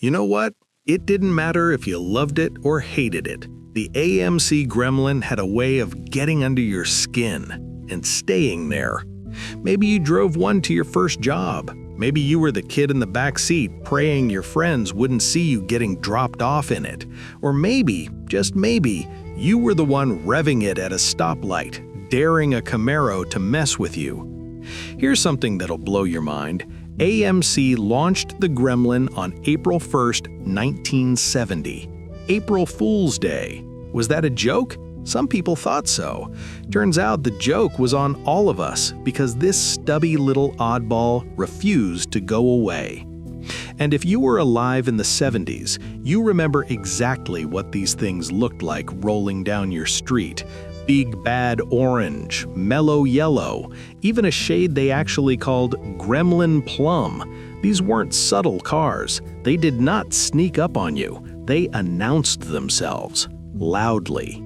You know what? It didn't matter if you loved it or hated it. The AMC Gremlin had a way of getting under your skin and staying there. Maybe you drove one to your first job. Maybe you were the kid in the back seat praying your friends wouldn't see you getting dropped off in it. Or maybe, just maybe, you were the one revving it at a stoplight, daring a Camaro to mess with you. Here's something that'll blow your mind. AMC launched the Gremlin on April 1st, 1970. April Fool's Day. Was that a joke? Some people thought so. Turns out the joke was on all of us because this stubby little oddball refused to go away. And if you were alive in the 70s, you remember exactly what these things looked like rolling down your street. Big bad orange, mellow yellow, even a shade they actually called Gremlin Plum. These weren't subtle cars. They did not sneak up on you. They announced themselves, loudly.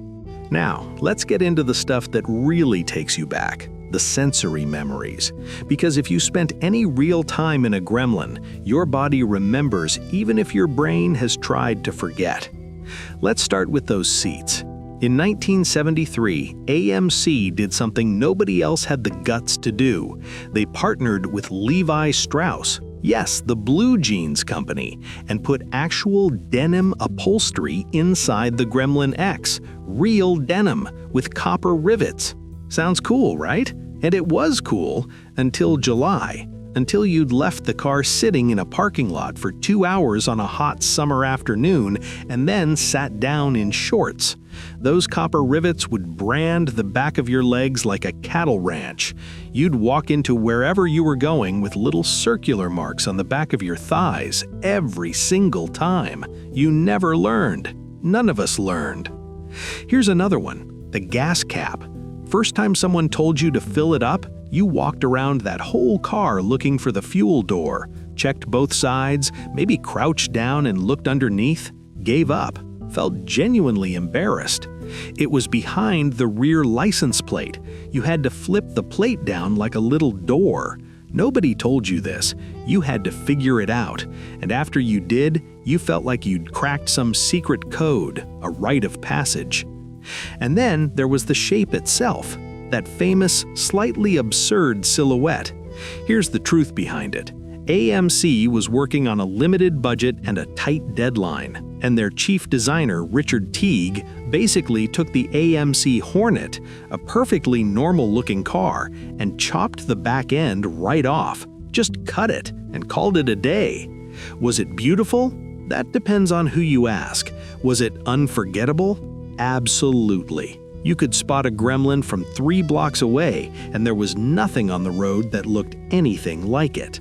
Now, let's get into the stuff that really takes you back, the sensory memories. Because if you spent any real time in a Gremlin, your body remembers even if your brain has tried to forget. Let's start with those seats. In 1973, AMC did something nobody else had the guts to do. They partnered with Levi Strauss, yes, the blue jeans company, and put actual denim upholstery inside the Gremlin X, real denim with copper rivets. Sounds cool, right? And it was cool until July, until you'd left the car sitting in a parking lot for 2 hours on a hot summer afternoon and then sat down in shorts. Those copper rivets would brand the back of your legs like a cattle ranch. You'd walk into wherever you were going with little circular marks on the back of your thighs every single time. You never learned. None of us learned. Here's another one, the gas cap. First time someone told you to fill it up, you walked around that whole car looking for the fuel door, checked both sides, maybe crouched down and looked underneath, gave up, felt genuinely embarrassed. It was behind the rear license plate. You had to flip the plate down like a little door. Nobody told you this. You had to figure it out. And after you did, you felt like you'd cracked some secret code, a rite of passage. And then there was the shape itself, that famous, slightly absurd silhouette. Here's the truth behind it. AMC was working on a limited budget and a tight deadline, and their chief designer, Richard Teague, basically took the AMC Hornet, a perfectly normal-looking car, and chopped the back end right off, just cut it, and called it a day. Was it beautiful? That depends on who you ask. Was it unforgettable? Absolutely. You could spot a Gremlin from 3 blocks away, and there was nothing on the road that looked anything like it.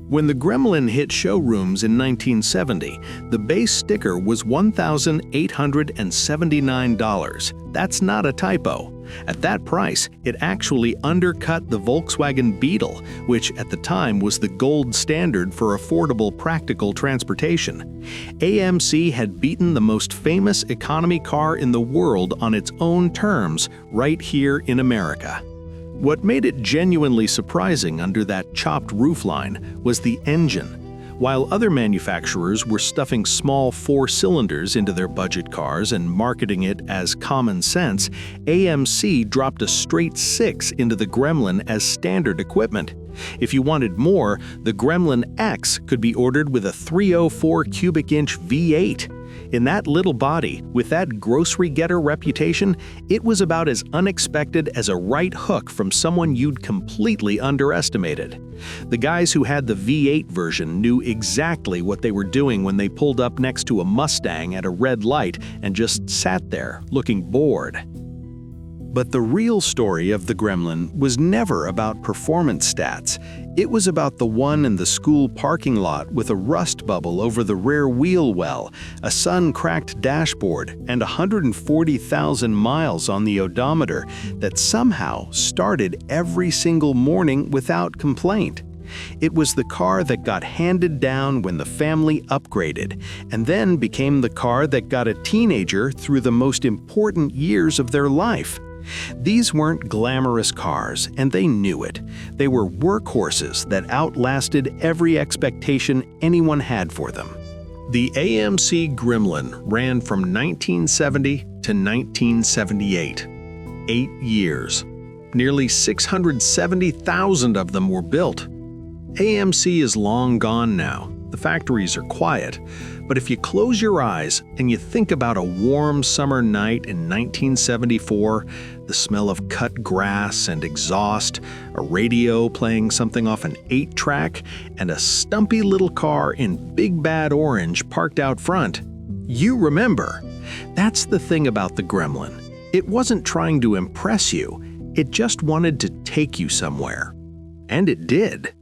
When the Gremlin hit showrooms in 1970, the base sticker was $1,879. That's not a typo. At that price, it actually undercut the Volkswagen Beetle, which at the time was the gold standard for affordable practical transportation. AMC had beaten the most famous economy car in the world on its own terms right here in America. What made it genuinely surprising under that chopped roofline was the engine. While other manufacturers were stuffing small 4 cylinders into their budget cars and marketing it as common sense, AMC dropped a straight 6 into the Gremlin as standard equipment. If you wanted more, the Gremlin X could be ordered with a 304 cubic inch V8. In that little body, with that grocery getter reputation, it was about as unexpected as a right hook from someone you'd completely underestimated. The guys who had the V8 version knew exactly what they were doing when they pulled up next to a Mustang at a red light and just sat there, looking bored. But the real story of the Gremlin was never about performance stats. It was about the one in the school parking lot with a rust bubble over the rear wheel well, a sun-cracked dashboard, and 140,000 miles on the odometer that somehow started every single morning without complaint. It was the car that got handed down when the family upgraded, and then became the car that got a teenager through the most important years of their life. These weren't glamorous cars, and they knew it. They were workhorses that outlasted every expectation anyone had for them. The AMC Gremlin ran from 1970 to 1978. 8 years. Nearly 670,000 of them were built. AMC is long gone now. The factories are quiet. But if you close your eyes and you think about a warm summer night in 1974, the smell of cut grass and exhaust, a radio playing something off an 8-track, and a stumpy little car in big bad orange parked out front, you remember. That's the thing about the Gremlin. It wasn't trying to impress you. It just wanted to take you somewhere. And it did.